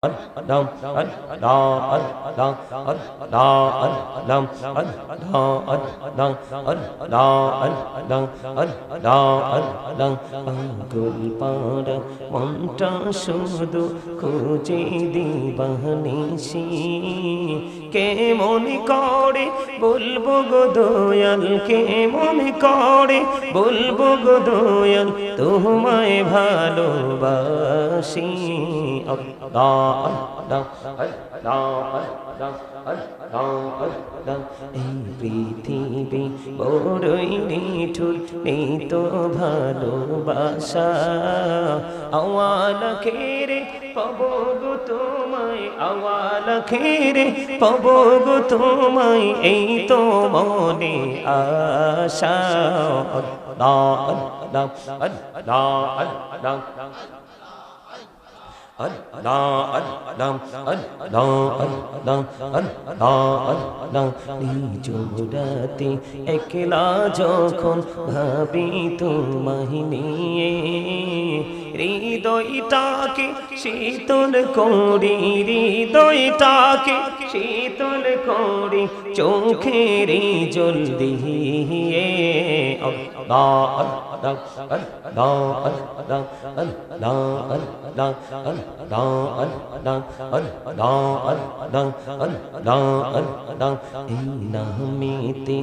Dum Gulpara মনটা শুধু খুঁজে দিবানিসি কেমন করে বলবো গো দয়াল কেমন করে বলবো গো দয়াল তোমায় ভালোবাসি এই পৃথিবী বড়ই নিঠুর নেই তো ভালোবাসা আওয়াল খেরে পাবো গো তোমায় আওয়াল খেরে পাবো গো তোমায় এই তো মনে আশা জোড়াতে একলা যখন ভাবি তোমায় নিয়ে হৃদয়টাকে শীতল করি হৃদয়টাকে শীতল করি চোখের জল দিয়ে এই নামেতে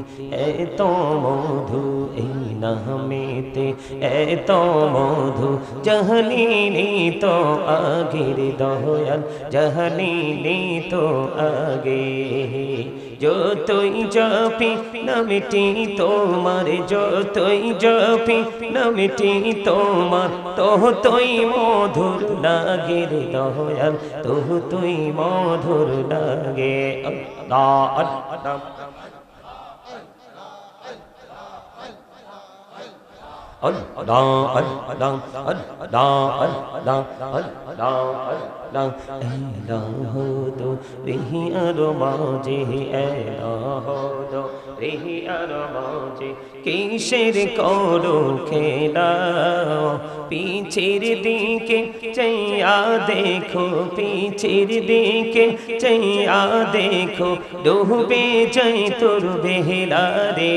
এত মধু এই নামেতে এত মধু জাহালিনি তো আগের দয়াল জাহালিনি তো আগে যতই জপি নামটি তোমার যতই জপি নামটি তোমার ততই মধুর লাগে রে দয়াল ততই মধুর লাগে কিসের করো খেলা পিছের দিকে চাইয়া দেখো পিছের দিকে চাইয়া দেখো ডুবে যাই তোর বেহলা রে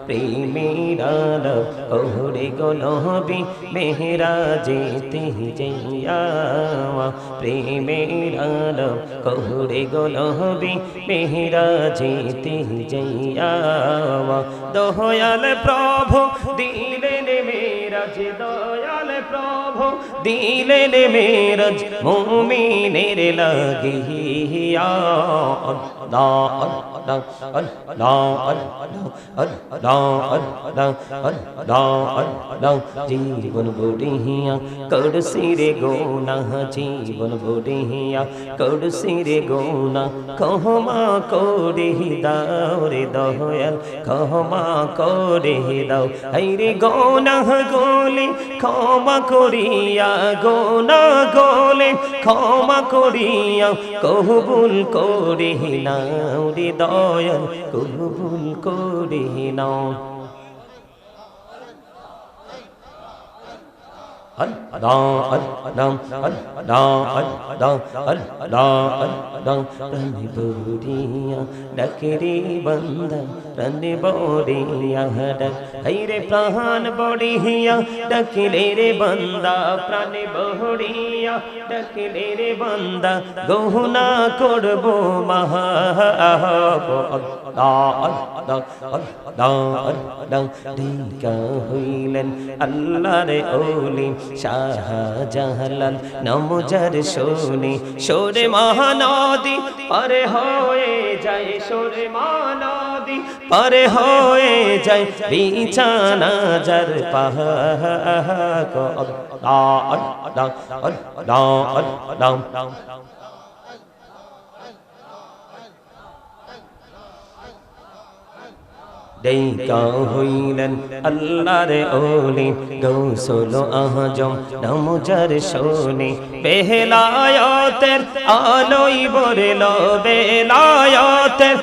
প্রেমের ওরে গলবি মেহরা যেতে যাইয়া প্রেমের ওরে গলবি মেহরা যেতে যাইয়া দয়াল প্রভু দিলেন মেরাজ দয়াল প্রভু দিলেন মেরাজ মুমিনের লাগিয়া জীবন বুড়িয়া করছি রে গোনা জীবন বুড়িয়া করছি রে গোনা ক্ষমা করে দাও রে দয়াল ক্ষমা করে দাও এই রে গোনা গোলে ক্ষমা করিয়া গোনা গোলে ক্ষমা করিয়া কবুল করে নাও রে দয়াল কবুল করে নাও রানে বড়িয়া ডাকে রে বান্দা রানে বড়িয়া ডাক হাইরে প্রাণ বড়িয়া ডাকিলে রে বান্দা প্রাণে বড়িয়া ডাকিলে রে বান্দা গহনা করব হইলেন আল্লাহর ওলি শাহজালাল নমজার শোনে সোরে মহানদী পারে হয়ে যায় সোরে মহানদী পারে হয়ে যায় বিছানা যার দেইকা হইলেন আল্লাহর ওলি গৌসুল আজম নামজার শোনে বেলায়েতের আলোয় ভরলো বেলায়েতের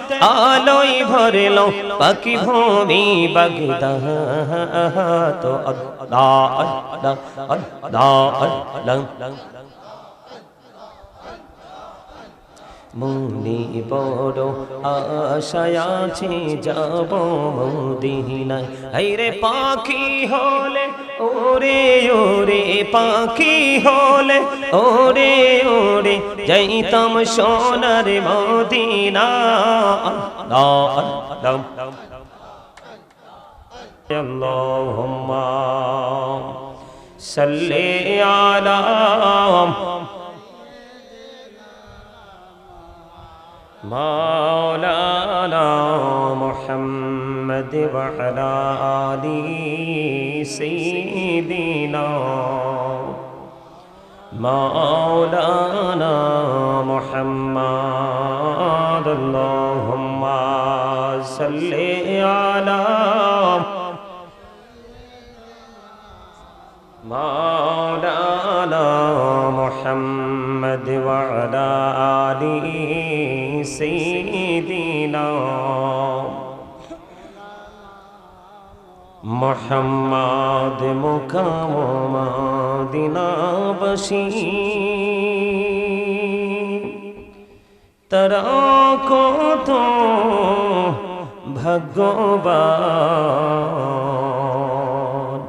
আলোয় ভরলো পাকি ভূমি বাগদাদ তো আল্লাহ আল্লাহ আল্লাহ আল্লাহ মনে বড় আশায় আছে যাব মদিনায় হায়রে পাখি হলে ওরে ওরে পাখি হলে ওরে ওরে যাইতাম সোনার মদিনা আল্লাহ আল্লাহ আল্লাহুম্মা সাল্লি আলা مولانا محمد وعلى آل سيدنا مولانا محمد اللهم صل على مولانا محمد وعلى آل سيدنا محمد مقام مدینہ بشی তারা কত ভাগ্যবান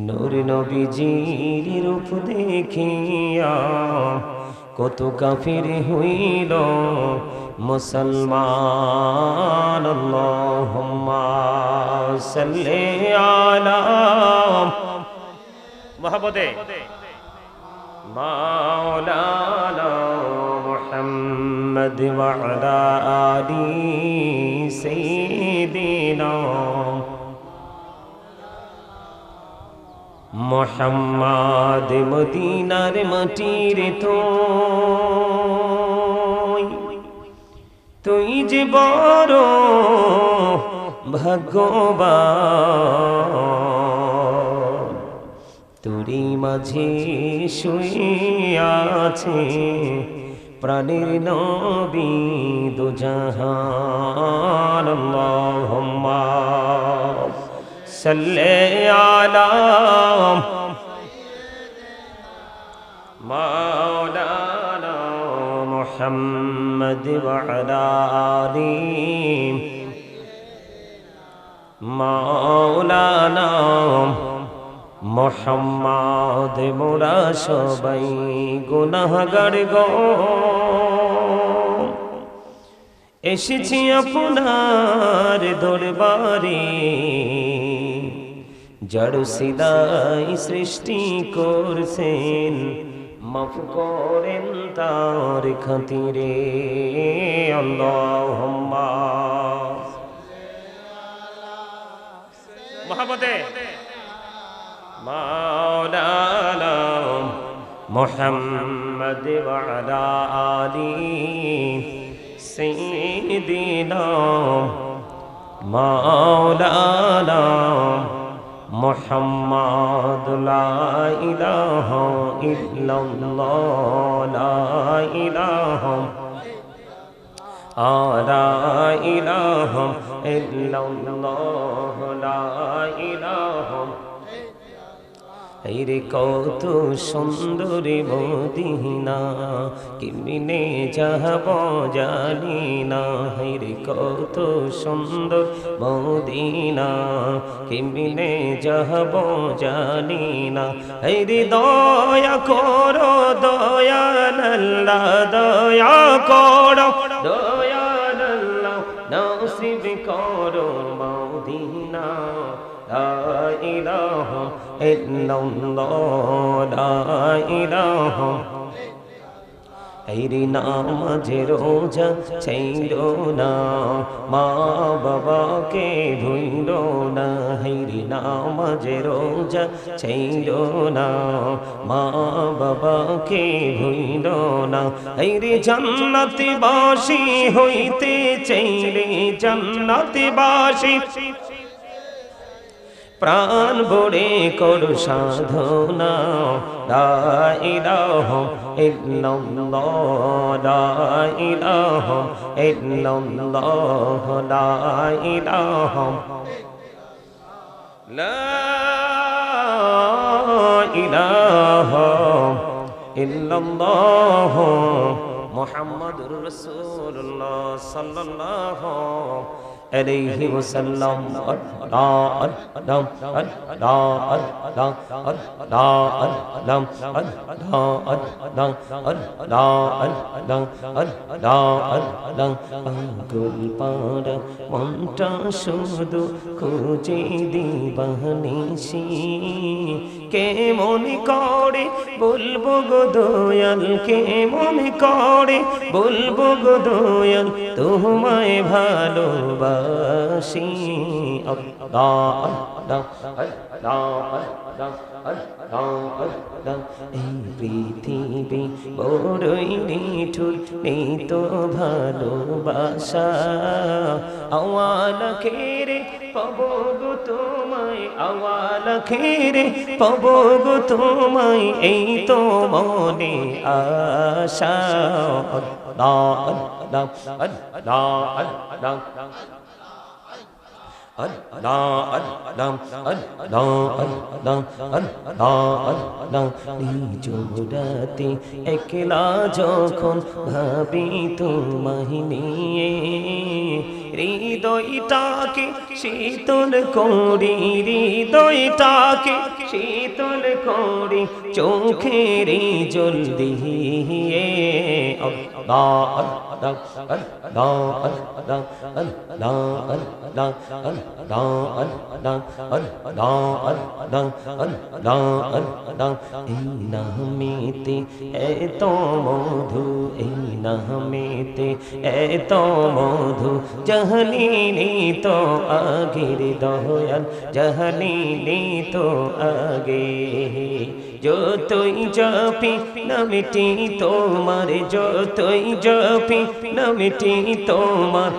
নূর নবীজির রূপ দেখিয়া কত কাফির হইল মুসলমান আল্লাহুম্মা সাল্লি আলা মুহাম্মদে মাওলানা মুহাম্মদ ওয়া আলা আলি সাইয়্যিদিনা মুহাম্মদ মদিনার মাটির তুই যে বড় ভাগ্যবান তোরই মাঝে শুইয়াছে প্রাণের নবী দুজাহান আল্লাহুম্মা সাল্লি আলা মাওলানা মুহাম্মদ ওয়া আলা আলি মাওলানা মুহাম্মদ মোরা সবাই গুনাহগার গো এসেছি আপনার দরবারে জড় সিলাই সৃষ্টি করছেন মাফ করেন তার খাতিরে আল্লাহুম্মা মুহাম্মদে মাওলানা মুহাম্মদ ওয়া আলা আলি সাইয়্যিদিনা মাওলানা মুহাম্মদ লা ইলাহা ইল্লাল্লাহ লা ইলাহা লা ইলাহা ইল্লাল্লাহ লা ইলাহা রে কত সুন্দর মদিনা কেমনে যাব জানি না রে কত সুন্দর মদিনা কেমনে যাব জানি না রে দয়া করো দয়াল আল্লাহ দয়া করো দয়াল আল্লাহ নসিব করো মদিনা লা ইলাহা ইল্লাল্লাহ লা ইলাহা হেরি নামাজে রোজা ছাইরো না মা বাবাকে ভুইলো না হেরি নামাজে রোজা ছাইরো না মা বাবাকে ভুইলো না হেরি জান্নাতি বাসী হইতে চাইলে জান্নাতবাসী প্রাণ ভরে করো সাধনা লা ইলাহা ইল্লাল্লাহ লা ইলাহা ইল্লাল্লাহ লা ইলাহা লা ইলাহা ইল্লাল্লাহ মুহাম্মাদুর রাসূলুল্লাহ সাল্লাল্লাহু আলাইহি ওয়াসাল্লাম গোলপাড়া মনটা শুধু খুঁজে দিবানিসি কেমন করে বলবো গো দয়াল কেমন করে বলবো গো দয়াল তোমায় ভালোবাসি আল্লাহ আল্লাহ আল্লাহ এই পৃথিবী বড়ই নিঠুর নেই তো ভালোবাসা আওয়াল খেরে পাবো গো তোমায় আওয়াল খেরে পাবো গো তোমায় এই তো মনে আশা আল্লাহ আল্লাহ আল্লাহ আল্লাহ জোড়াতে একলা যখন ভাবি তোমায় নিয়ে হৃদয়টাকে শীতল করি হৃদয়টাকে শীতল করি চোখের জল দিয়ে আল্লাহ আল্লাহ আল্লাহ আল্লাহ আল্লাহ এই নামেতে এত মধু এই নামেতে এত মধু জাহালিনি তো আগের দয়াল জাহালিনি তো আগে যতই জপি নামটি তোমার যতই জপি নামটি তোমার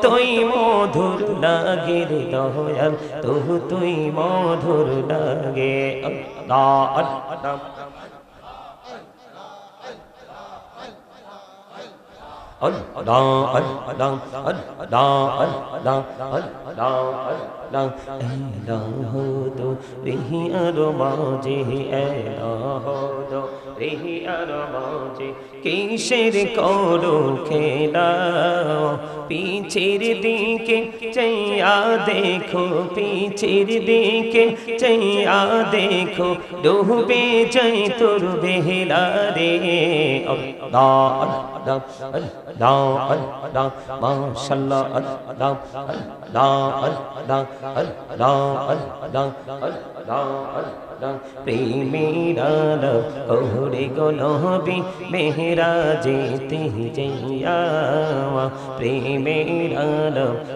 তোই মধুর লাগে রে দয়াল তুই মধুর লাগে আল্লাহ আল্লাহ কিসের করো খেলা পিছের দিকে চাইয়া দেখো পিছের দিকে চাইয়া দেখো ডুবে যাই তোর বেহলা রে আল্লাহ আল্লাহ আল্লাহ আল্লাহ মাশাআল্লাহ আল্লাহ আল্লাহ আল্লাহ আল্লাহ আল্লাহ আল্লাহ আল্লাহ প্রেমের ওরে গোলবি মেহরাজেতে যাইয়া প্রেমের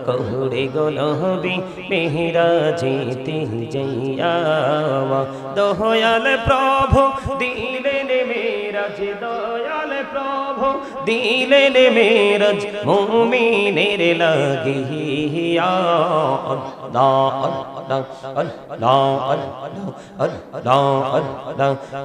ওরে গোলবি মেহরাজেতে যাইয়া দয়াল প্রভু দিলেন মেরাজ দয়াল প্রভু দিলেন মেরাজ মুমিনের লাগিয়া আল্লাহ আল্লাহ আল্লাহ আল্লাহ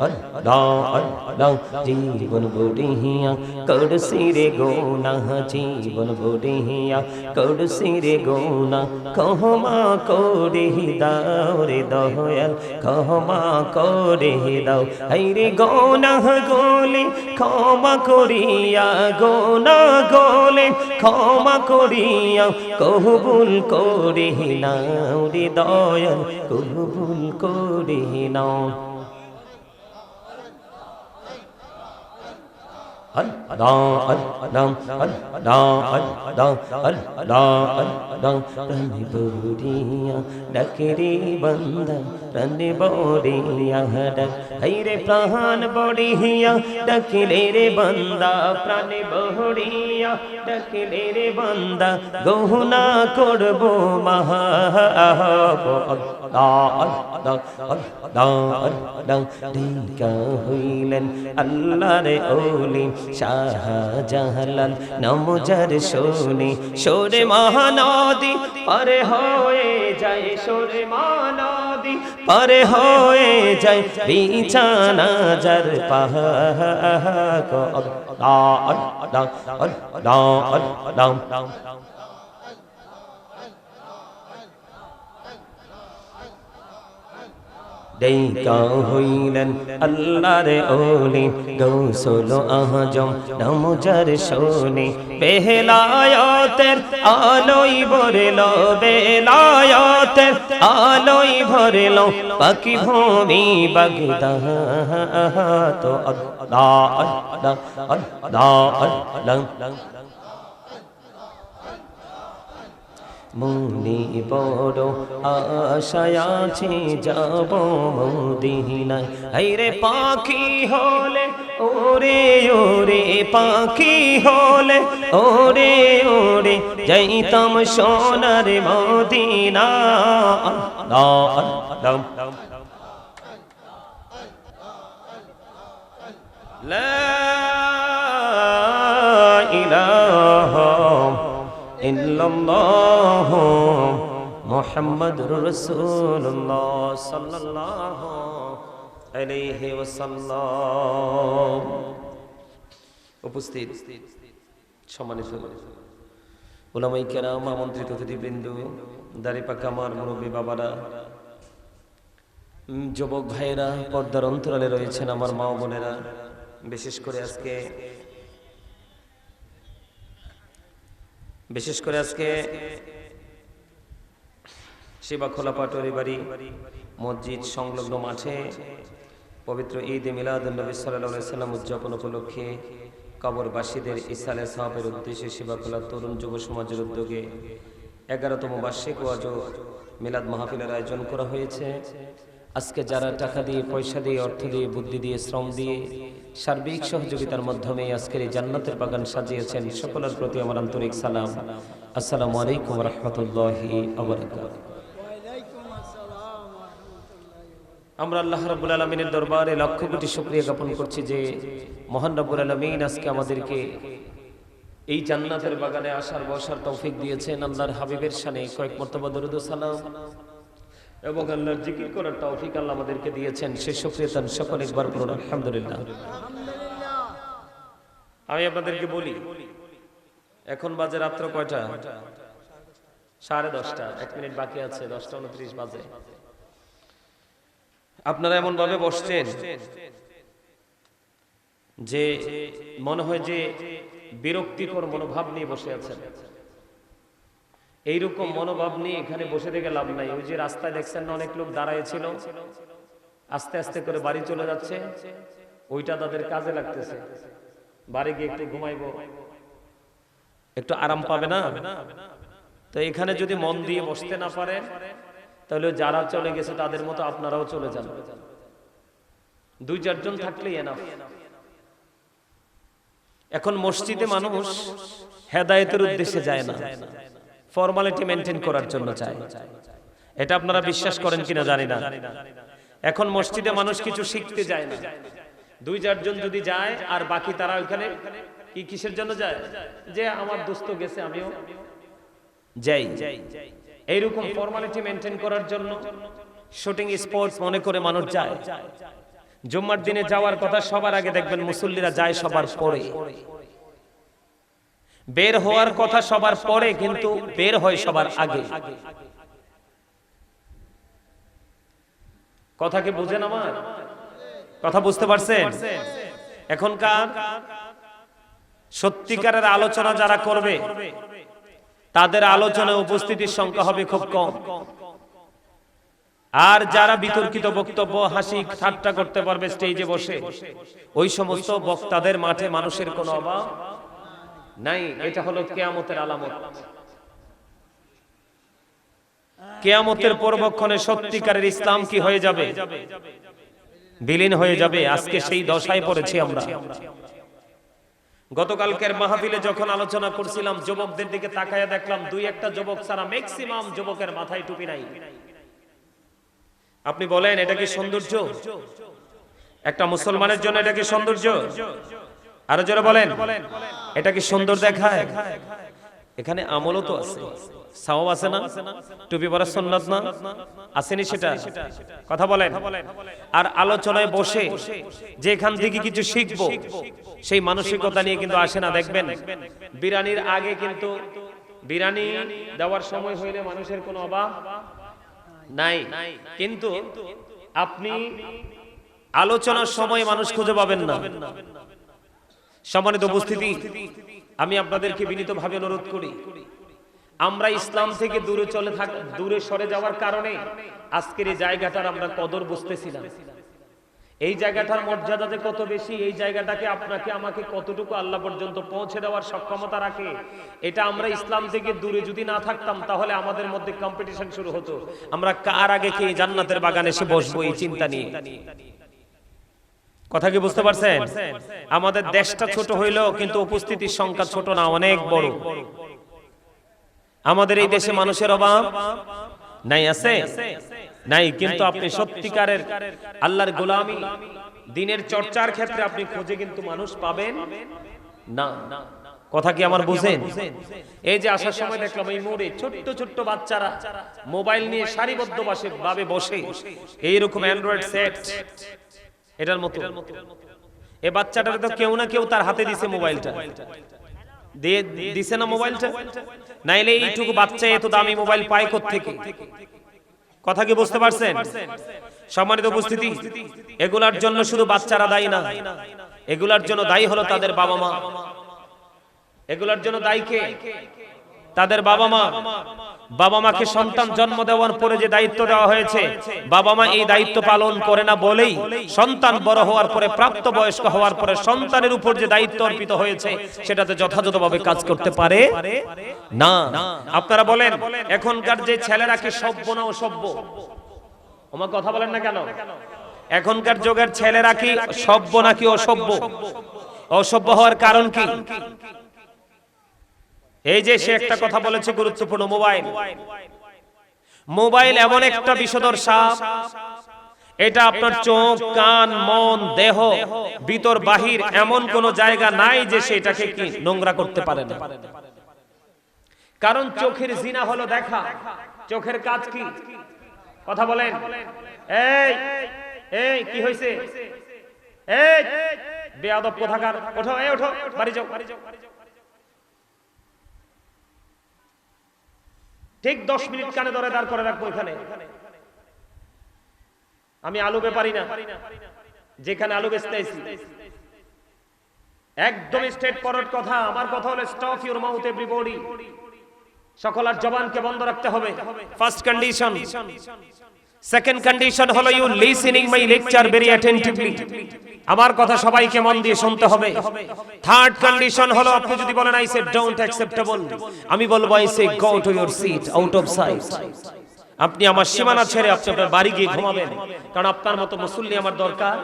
আল্লাহ আল্লাহ জীবন বড়িয়া করছি রে গুনাহ জীবন বড়িয়া করছি রে গুনাহ ক্ষমা করে দাও রে দয়াল ক্ষমা করে দাও এই রে গুনাহ গোলে ক্ষমা করিয়া গুনাহ গোলে ক্ষমা করিয়া কবুল করে নাও রে দয়াল কবুল করে নাও ডাকেরে বন্দা প্রাণে বড়িয়া ডাক হাইরে প্রাণ বড়িয়া ডাকিলে রে বন্দা প্রাণে বড়িয়া ডাকিলে রে বন্দা গহনা করবো মাহাব ডেকা হইলেন আল্লাহর ওলি শাহজালাল নমজার শুনি সোরে মহানদী পারে হয়ে যায় সোরে মহানদী পারে হয়ে যায় বিছানা যার ডেকা হইলেন আল্লাহর ওলি গৌসুল আজম নমজার শুনি বেলায়েতের আলোয় ভরলো বেলায়েতের আলোয় ভরলো পাকি ভূমি বাগদাদ তো আল্লাহ আল্লাহ আল্লাহ মনে বড় আশায় আছি যাব মদিনায় হায়রে পাখি হলে ওরে ওরে পাখি হলে ওরে ওরে যাইতাম সোনার মদিনা আল্লাহ আল্লাহ লা ইলাহা ইল্লাল্লাহ মুহাম্মাদুর রাসূলুল্লাহ সাল্লাল্লাহু আলাইহি ওয়াসাল্লাম। উপস্থিত সম্মানিত উলামায়ে কেরাম, আমন্ত্রিত অতিথিবৃন্দ, দাড়িপাকা আমার মুরব্বী বাবারা, যুবক ভাইয়েরা, পর্দার অন্তরালে রয়েছেন আমার মা বোনেরা, বিশেষ করে আজকে শিবাখোলা পাটোয়ারি বাড়ি মসজিদ সংলগ্ন মাঠে পবিত্র ঈদ মিলাদুন্নবী সাল্লাল্লাহু আলাইহি সাল্লাম উদযাপন উপলক্ষে কবরবাসীদের ইসালে সাহাবের উদ্দেশ্যে শিবাখোলা তরুণ যুব সমাজের উদ্যোগে 11তম বার্ষিক ওয়াজ ও মিলাদ মাহফিলের আয়োজন করা হয়েছে। আজকে যারা টাকা দিয়ে, পয়সা দিয়ে, অর্থ দিয়ে, বুদ্ধি দিয়ে, শ্রম দিয়ে, সার্বিক সহযোগিতার মাধ্যমে আজকের এই জান্নাতের বাগান সাজিয়েছেন, সকলের প্রতি আমার আন্তরিক সালাম। আসসালামু আলাইকুম ওয়া রাহমাতুল্লাহি ওয়া বারাকাতুহু। আমরা আল্লাহ রাব্বুল আলামিনের দরবারে লক্ষ কোটি শুকরিয়া জ্ঞাপন করছি যে মহান রব্বুল আলামিন আজকে আমাদেরকে এই জান্নাতের বাগানে আসার বসার তৌফিক দিয়েছেন। আল্লাহর হাবিবের শানে কয়েক মর্তবা দরুদ ও সালাম এবং আল্লাহর জিকির করার তৌফিক আল্লাহ আমাদেরকে দিয়েছেন। সেই শুকরিয়া তান সকলে একবার পড়ুন আলহামদুলিল্লাহ। আমি আপনাদেরকে বলি, এখন বাজে রাত্র কয়টা? 10:30। 1 মিনিট বাকি আছে, 10:29 বাজে। আপনারা এমন ভাবে বসছেন যে মনে হয় যে বিরক্তিকর মনোভাব নিয়ে বসে আছেন। এইরকম মনোভাব নিয়ে এখানে বসে থেকে লাভ নাই। ওই যে রাস্তায় দেখছেন না, অনেক লোক দাঁড়ায় ছিল, আস্তে আস্তে করে বাড়ি চলে যাচ্ছে, ওইটা তাদের কাজে লাগতেছে। বাড়ি গিয়ে একটু ঘুমাইবো, একটু আরাম পাবে না। তো এখানে যদি মন দিয়ে বসতে না পারেন, তাহলে যারা চলে গেছে তাদের মতো আপনারাও চলে যান। 2-4 জন থাকলেই এনাফ। এখন মসজিদে মানুষ হেদায়েতের উদ্দেশ্যে যায় না, ফর্মালিটি মেইনটেইন করার জন্য যায়। এটা আপনারা বিশ্বাস করেন কিনা জানি না। এখন মসজিদে মানুষ কিছু শিখতে যায় না। 2-4 জন যদি যায় আর বাকি তারা ওখানে কিসের জন্য যায়? যে আমার দোস্ত গেছে আমিও যাই। এইরকম ফর্মালিটি মেইনটেইন করার জন্য শুটিং স্পোর্টস মনে করে মানুষ যায়। জুম্মার দিনে যাওয়ার কথা সবার আগে দেখবেন মুসল্লিরা যায় সবার পরে। বের হওয়ার কথা সবার পরে, কিন্তু বের হয় সবার আগে। কথা কি বুঝেন? আমার কথা বুঝতে পারছেন? এখনকার সত্যিকারের আলোচনা যারা করবে তাদের আলোচনায় উপস্থিতির সংখ্যা হবে খুব কম। আর যারা বিতর্কিত বক্তব্য, হাসি ঠাট্টা করতে পারবে স্টেজে বসে, ওই সমস্ত বক্তাদের মাঠে মানুষের কোনো অভাব নাই। এটা হলো কিয়ামতের আলামত। কিয়ামতের পূর্বক্ষণে সত্যিকারের ইসলাম কি হয়ে যাবে? বিলীন হয়ে যাবে। আজকে সেই দশায় পড়েছি আমরা। গতকালকের মাহফিলে যখন আলোচনা করছিলাম, যুবকদের দিকে তাকায়া দেখলাম 2-1টা যুবক ছাড়া ম্যাক্সিমাম যুবকের মাথায় টুপি নাই। আপনি বলেন এটা কি সৌন্দর্য? একটা মুসলমানের জন্য এটা কি সৌন্দর্য? আরো জোরে বলেন, এটা কি সুন্দর দেখায়? এখানে আমলও তো আছে, সওয়াব আছে না? টুপি পরা সুন্নাত না? আসেনি সেটা? কথা বলেন। আর আলোচনায় বসে যে এখান থেকে কিছু শিখবো সেই মানসিকতা নিয়ে কিন্তু আসে না। দেখবেন বিরানির আগে কিন্তু বিরানি দেওয়ার সময় হইলে মানুষের কোনো অভাব নাই, কিন্তু আপনি আলোচনার সময় মানুষ খুঁজে পাবেন না। সম্মানিত উপস্থিতি, আমি আপনাদেরকে বিনীতভাবে অনুরোধ করি, আমরা ইসলাম থেকে দূরে সরে যাওয়ার কারণে আজকের এই জায়গাটার আমরা কদর বুঝতেছি না। এই জায়গাটার মর্যাদা যে কত বেশি, এই জায়গাটাকে আপনাকে আমাকে কতটুকু আল্লাহ পর্যন্ত পৌঁছে দেওয়ার সক্ষমতা রাখে, এটা আমরা ইসলাম থেকে দূরে যদি না থাকতাম তাহলে আমাদের মধ্যে কম্পিটিশন শুরু হতো। আমরা কার আগে কে জান্নাতের বাগানে এসে বসবো এই চিন্তা নিয়ে। কথা কি বুঝতে পারছেন? আমাদের দেশটা ছোট হইলেও কিন্তু উপস্থিতির সংখ্যা ছোট না, অনেক বড়। আমাদের এই দেশে মানুষের অভাব নাই, আছে নাই, কিন্তু আপনি সত্যিকারের আল্লাহর গোলামি দ্বীনের চর্চার ক্ষেত্রে আপনি খুঁজে কিন্তু মানুষ পাবেন না। কথা কি আমার বুঝেন? এই যে আসার সময় দেখলাম এই মোড়ে ছোট্ট ছোট্ট বাচ্চারা মোবাইল নিয়ে সারিবদ্ধ ভাবে বসে, এইরকম অ্যান্ড্রয়েড সেট এটার মতো। এই বাচ্চাটার তো কেউ না কেউ তার হাতে দিছে মোবাইলটা, দিছে না মোবাইলটা? নাইলে এইটুকু বাচ্চা এত দামি মোবাইল পায় কোত্থেকে? কথা কি বুঝতে পারছেন? সম্মানিত উপস্থিতি, এগুলার জন্য শুধু বাচ্চারা দায়ী না, এগুলার জন্য দায়ী হলো তাদের বাবা মা। এগুলার জন্য দায়ী কে? তাদের বাবা মা। বাবা মাকে সন্তান জন্ম দেওয়ার পরে যে দায়িত্ব দেওয়া হয়েছে, বাবা মা এই দায়িত্ব পালন করে না বলেই সন্তান বড় হওয়ার পরে, প্রাপ্ত বয়স্ক হওয়ার পরে সন্তানের উপর যে দায়িত্ব অর্পিত হয়েছে সেটাতে যথাযথভাবে কাজ করতে পারে না। আপনারা বলেন এখনকার যে ছেলেরা কি সভ্য না অসভ্য? আমার কথা বলেন না কেন? এখনকার যুগের ছেলেরা কি সভ্য নাকি অসভ্য? অসভ্য হওয়ার কারণ কি? এই যে সে একটা কথা বলেছে গুরুত্বপূর্ণ, মোবাইল এমন একটা বিষধর সাপ, এটা আপনার চোখ, কান, মন, দেহ, ভিতর বাহির এমন কোন জায়গা নাই যে সেটাকে কি নোংরা করতে পারে না। কারণ চোখের জিনা হলো দেখা, চোখের কাজ কি? কথা বলেন। এই এই কি হয়েছে? এই বেয়াদব কোথাকার, ওঠো, এই ওঠো, বাড়ি যাও। ঠিক 10 মিনিট কানে ধরে দাঁড় করে রাখবো এখানে। আমি আলু বেপারি না, যেখানে আলু বেচতে আইছি একদম স্ট্রেট ফরওয়ার্ড কথা। আমার কথা হলো স্টপ ইউর মাউথ এভরিবডি। সকলের জবানকে বন্ধ রাখতে হবে, ফার্স্ট কন্ডিশন। সেকেন্ড কন্ডিশন হলো you listening my lecture very attentively. আমার কথা সবাইকে মন দিয়ে শুনতে হবে। থার্ড কন্ডিশন হলো আপনি যদি বলেন আই সে ডোন্ট অ্যাকসেপ্টেবল, আমি বলবো I say go to your seat out of sight. আপনি আমার সীমানা ছেড়ে আপনি আপনার বাড়ি গিয়ে ঘুমাবেন, কারণ আপনার মতো মুসল্লি আমার দরকার।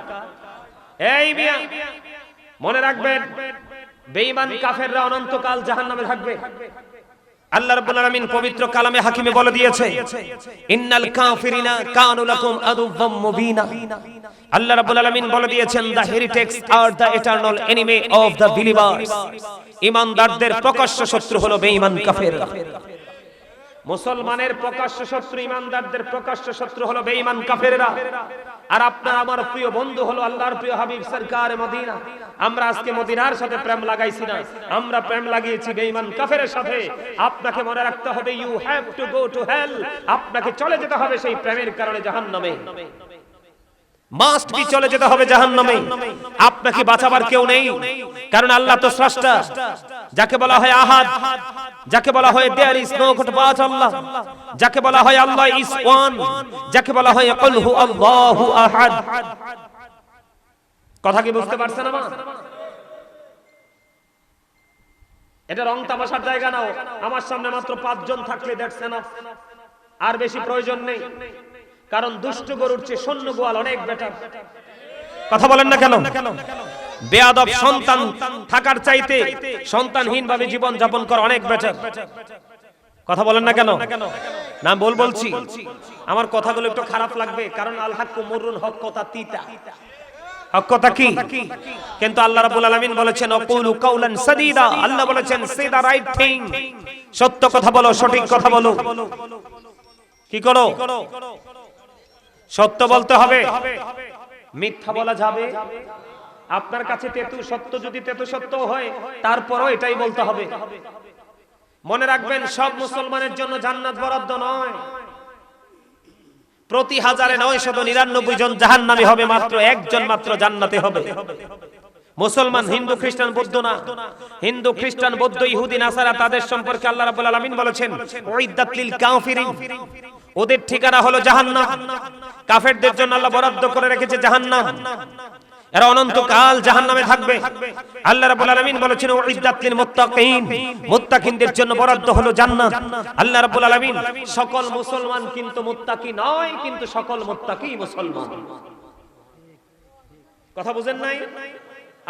এই মিয়া মনে রাখবেন, বেঈমান কাফেররা অনন্তকাল জাহান্নামে থাকবে। আল্লাহ রাব্বুল আলামিন পবিত্র কালামে হাকিমে বলে দিয়েছে, ইন্নাল কাফিরিনা কানু লাকুম আদুওয়াম মুবিনা। আল্লাহ রাব্বুল আলামিন বলে দিয়েছেন, the heretics are the eternal enemy of the believers. ঈমানদারদের প্রকাশ্য শত্রু হলো বেঈমান কাফেররা। মুসলমানের প্রকাশ্য শত্রু, ঈমানদারদের প্রকাশ্য শত্রু হলো বেঈমান কাফেররা। আর আপনার আমার প্রিয় বন্ধু হলো আল্লাহর প্রিয় হাবিব সরকার মদিনা। আমরা আজকে মদিনার সাথে প্রেম লাগাইছি না, আমরা প্রেম লাগিয়েছি বেঈমান কাফেরের সাথে। আপনাকে মনে রাখতে হবে, you have to go to hell. আপনাকে চলে যেতে হবে সেই প্রেমের কারণে জাহান্নামে, মাস্ট বি চলে যেতে হবে জাহান্নামে। আপনাকে বাঁচাবার কেউ নেই, কারণ আল্লাহ তো স্রষ্টা। যাকে বলা হয় আহাদ, যাকে বলা হয় there is no god but Allah, যাকে বলা হয় আল্লাহ ইজ ওয়ান, যাকে বলা হয় কুল হু আল্লাহু আহাদ। কথা কি বুঝতে পারছেন আমার? এটা রং তামাশার জায়গা নাও। আমার সামনে মাত্র 5 জন থাকলে দ্যাটস এনাফ, আর বেশি প্রয়োজন নেই। কারণ দুষ্ট গরুর চেয়ে সৈন্য গোয়াল অনেক বেটার। কথা বলেন না কেন? বেয়াদব সন্তান থাকার চাইতে সন্তানহীন ভাবে জীবন যাপন করা অনেক বেটার। কথা বলেন না কেন? না বলছি, আমার কথাগুলো একটু খারাপ লাগবে, কারণ আল হাক্কু মুররুন, হক কথা তিতা। হক কথা কি? কিন্তু আল্লাহ রাব্বুল আলামিন বলেছেন ওয়াকুলু কাওলান সাদীদা, আল্লাহ বলেছেন সে দা রাইট থিং, সত্য কথা বলো, সঠিক কথা বলো। কি করো? সত্য বলতে হবে, মিথ্যা বলা যাবে? আপনার কাছে তেতু সত্য, যদি তেতু সত্য হয় তারপরও এটাই বলতে হবে। মনে রাখবেন, সব মুসলমানের জন্য জান্নাত বরাদ্দ নয়। প্রতি 1999 জন জাহান্নামী হবে, মাত্র একজন মাত্র জান্নাতে হবে। মুসলমান, হিন্দু, খ্রিস্টান, বৌদ্ধ না। হিন্দু, খ্রিস্টান, বৌদ্ধ, ইহুদি, নাসারা, তাদের সম্পর্কে আল্লাহ রাব্বুল আলামিন বলেছেন উইদ্দাত লিল কাফিরিন, ওদের ঠিকানা হলো জাহান্নাম। কাফেরদের জন্য আল্লাহ বরাদ্দ করে রেখেছে জাহান্নাম, এরা অনন্তকাল জাহান্নামে থাকবে। আল্লাহ রাব্বুল আলামিন বলেছেন উইদ্দাত লিল মুত্তাকিন, মুত্তাকিনদের জন্য বরাদ্দ হলো জান্নাত। আল্লাহ রাব্বুল আলামিন সকল মুসলমান কিন্তু মুত্তাকি নয়, কিন্তু সকল মুত্তাকি মুসলমান। কথা বুঝেন নাই?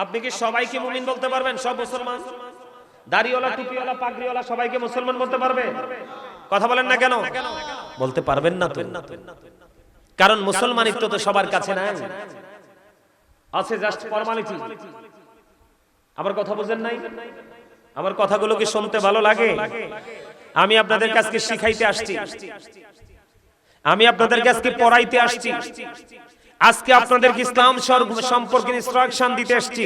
আপনি কি সবাইকে মুমিন বলতে পারবেন? সব মুসলমান, দাড়িওয়ালা, টুপিওয়ালা, পাগড়িওয়ালা সবাইকে মুসলমান বলতে পারবে? কথা বলেন না কেন? বলতে পারবেন না তো, কারণ মুসলমানিত্ব তো সবার কাছে নাই, আছে জাস্ট ফর্মালিটি। আমার কথা বুঝেন নাই? আমার কথাগুলো কি শুনতে ভালো লাগে? আমি আপনাদের কাছে শিখাইতে আসছি, আমি আপনাদের কাছে পড়াইতে আসছি, আজকে আপনাদের ইসলাম সম্পর্কে ইনস্ট্রাকশন দিতে আসছি।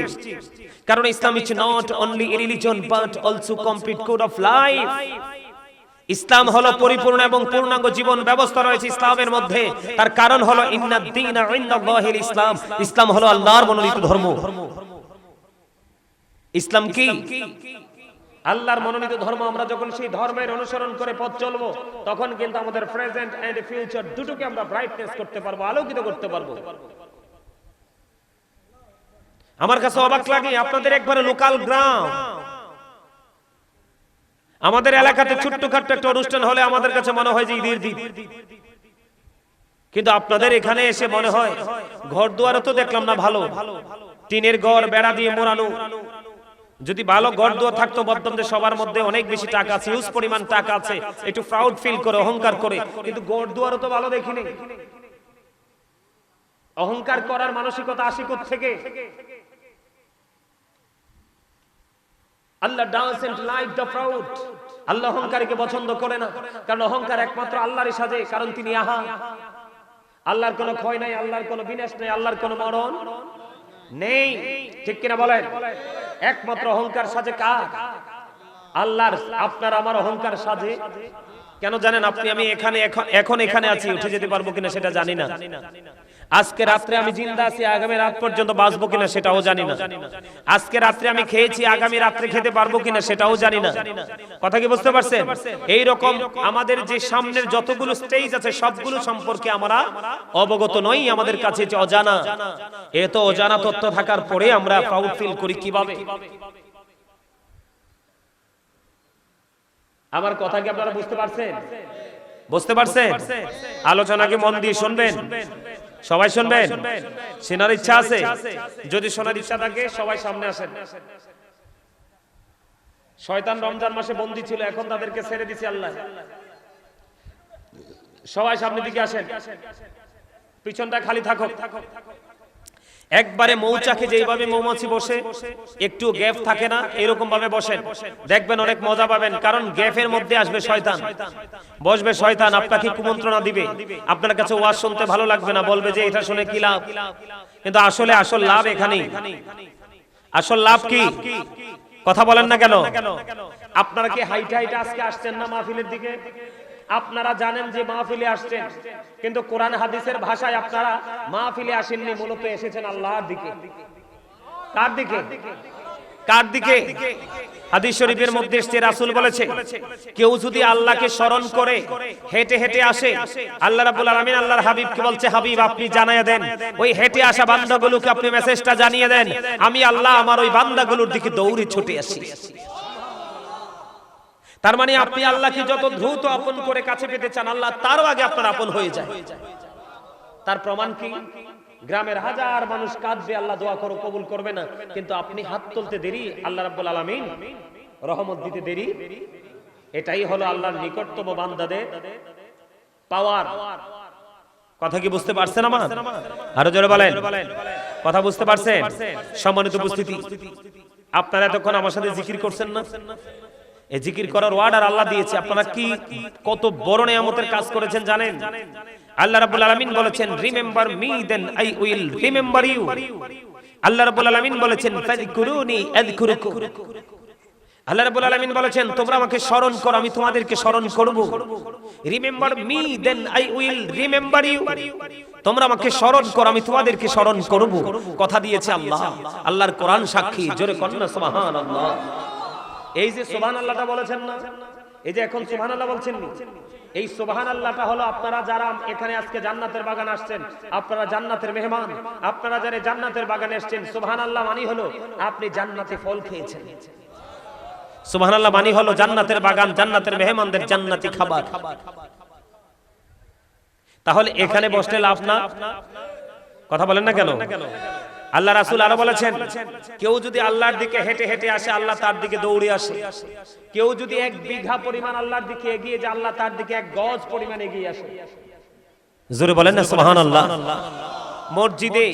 কারণ Islam is not only a religion but also complete code of life. Islam হলো পরিপূর্ণ এবং পূর্ণাঙ্গ জীবন ব্যবস্থা রয়েছে ইসলামের মধ্যে। তার কারণ হলো ইন্নাদ দীনা ইনদাল্লাহিল ইসলাম, ইসলাম হলো আল্লাহর মনোনীত ধর্ম। ইসলাম কি? আল্লাহর মনোনীত ধর্ম। আমরা যখন সেই ধর্মের অনুসরণ করে পথ চলবো, তখন কিন্তু আমাদের প্রেজেন্ট এন্ড ফিউচার দুটোকে আমরা ব্রাইটনেস করতে পারবো, আলোকিত করতে পারবো। আমার কাছে অবাক লাগে, আপনাদের একবারে লোকাল গ্রাম, আমাদের এলাকাতে ছোট্টখাট্ট একটা অনুষ্ঠান হলে আমাদের কাছে মনে হয় যে ঈদের দিন, কিন্তু আপনাদের এখানে এসে মনে হয় ঘর দুয়ারও তো দেখলাম না ভালো, টিনের ঘর, বেড়া দিয়ে মোড়ানো। যদি ভালো ঘর দুয়ার থাকতো, বলতাম যে সবার মধ্যে অনেক বেশি টাকা আছে, হিউজ পরিমাণ টাকা আছে, একটু প্রাউড ফিল করে, অহংকার করে। কিন্তু ঘর দুয়ারও তো ভালো দেখিনি। অহংকার করার মানসিকতা আসে কোথা থেকে? আল্লাহ doesn't like the proud. আল্লাহ অহংকারীকে পছন্দ করে না, কারণ অহংকার একমাত্র আল্লাহরই সাজে, কারণ তিনি আহা। আল্লাহর কোনো ক্ষয় নাই, আল্লাহর কোনো বিনাশ নাই, আল্লাহর কোনো মরণ নেই। ঠিক কিনা বলেন? একমাত্র অহংকার সাজে কার? আল্লাহর। আপনার আমার অহংকার সাজে কেন জানেন? আপনি আমি এখন এখানে আছি, উঠে যেতে পারবো কিনা সেটা জানি না। আজকে রাত্রে আমি জিন্দা আছি, আগামী রাত পর্যন্ত বাঁচবো কিনা সেটাও জানি না। আজকে রাত্রে আমি খেয়েছি, আগামী রাত্রে খেতে পারবো কিনা সেটাও জানি না। কথা কি বুঝতে পারছেন? এই রকম আমাদের যে সামনের যতগুলো স্টেজ আছে সবগুলো সম্পর্কে আমরা অবগত নই, আমাদের কাছে যে অজানা। এত অজানা তথ্য থাকার পরে আমরা প্রাউড ফিল করি কিভাবে? আমার কথা কি আপনারা বুঝতে পারছেন? বুঝতে পারছেন? আলোচনাকে মন দিয়ে শুনবেন, সবাই শুনবেন। শোনার ইচ্ছা আছে? যদি শোনার ইচ্ছা থাকে সবাই সামনে আসেন। শয়তান রমজান মাসে বন্দী ছিল, এখন তাদেরকে ছেড়ে দিয়েছে আল্লাহ। সবাই সামনের দিকে আসেন, পিছনটা খালি থাকুক। একবারে মৌচাকে যেভাবে মৌমাছি বসে, একটু গ্যাপ থাকে না, এরকম ভাবে বসেন, দেখবেন অনেক মজা পাবেন। কারণ গ্যাপের মধ্যে আসবে শয়তান, বসবে শয়তান, আপনাকে কুমন্ত্রণা দিবে। আপনার কাছে ওয়াজ শুনতে ভালো লাগবে না, বলবে যে এটা শুনে কি লাভ। কিন্তু আসলে আসল লাভ এখানেই। আসল লাভ কি? কথা বলেন না কেন? আপনারা কি হাইটা হাইটা আজকে আসছেন না মাহফিলের দিকে? আপনারা জানেন যে মাহফিলে আসছেন, কিন্তু কোরআন হাদিসের ভাষায় আপনারা মাহফিলে আসেননি, মূলত এসেছেন আল্লাহর দিকে। কার দিকে? কার দিকে? হাদিস শরীফের মধ্যে এসেছে, রাসূল বলেছে, কেউ যদি আল্লাহকে স্মরণ করে হেঁটে হেঁটে আসে, আল্লাহ রাব্বুল আলামিন আল্লাহর হাবিবকে বলছে, হাবিব আপনি জানায়া দেন ওই হেঁটে আসা বান্দাগুলোকে, আপনি মেসেজটা জানিয়ে দেন, আমি আল্লাহ আমার ওই বান্দাগুলোর দিকে দৌড়ে ছুটে আসি। তার মানে আপনি আল্লাহকে যত দ্রুত আপন করে কাছে পেতে চান, আল্লাহ তারও আগে আপনার আপন হয়ে যায়। তার প্রমাণ কি? গ্রামের হাজার মানুষ কাঁদবে, আল্লাহ দোয়া করো কবুল করবে না, কিন্তু আপনি হাত তুলতে দেরি, আল্লাহ রাব্বুল আলামিন রহমত দিতে দেরি। এটাই হলো আল্লাহর নিকটতম বান্দাদের পাওয়ার। কথা কি বুঝতে পারছেন আমার? আরো জোরে বলেন, কথা বুঝতে পারছেন? সম্মানিত উপস্থিতি, আপনারা এতক্ষণ আমার সাথে জিকির করছেন না? এই জিকির করার অর্ডার আল্লাহ দিয়েছে। আপনারা কি কত বড় নিয়ামতের কাজ করেছেন জানেন? আল্লাহ রাব্বুল আলামিন বলেছেন, remember me then I will remember you. আল্লাহ রাব্বুল আলামিন বলেছেন, ফাযকুরুনি আযকুরুকুম। আল্লাহ রাব্বুল আলামিন বলেছেন, তোমরা আমাকে স্মরণ করো, আমি তোমাদেরকে স্মরণ করব। Remember me then I will remember you. তোমরা আমাকে স্মরণ করো, আমি তোমাদেরকে স্মরণ করব। কথা দিয়েছে আল্লাহ, আল্লাহর কোরআন সাক্ষী। জোরে কন্না সুবহানাল্লাহ। এই যে সুবহানাল্লাহটা বলেছেন না, এই যে এখন সুবহানাল্লাহ বলছেন, এই সুবহানাল্লাহটা হলো আপনারা যারা এখানে আজকে জান্নাতের বাগান আসছেন, আপনারা জান্নাতের মেহমান। আপনারা যারা জান্নাতের বাগানে আসছেন, সুবহানাল্লাহ মানে হলো আপনি জান্নাতে ফল খেয়েছেন। সুবহানাল্লাহ মানে হলো জান্নাতের বাগান, জান্নাতের মেহমানদের জান্নাতি খাবার। তাহলে এখানে বসলে লাভ না? কথা বলেন না কেন? আল্লাহ রাসূল আরো বলেছেন, কেউ যদি আল্লাহর দিকে হেঁটে হেঁটে আসে, আল্লাহ তার দিকে দৌড়ে আসে। কেউ যদি 1 বিঘা পরিমাণ আল্লাহর দিকে এগিয়ে যায়, আল্লাহ তার দিকে 1 গজ পরিমাণ এগিয়ে আসে। জোরে বলেন না সুবহানাল্লাহ। মসজিদে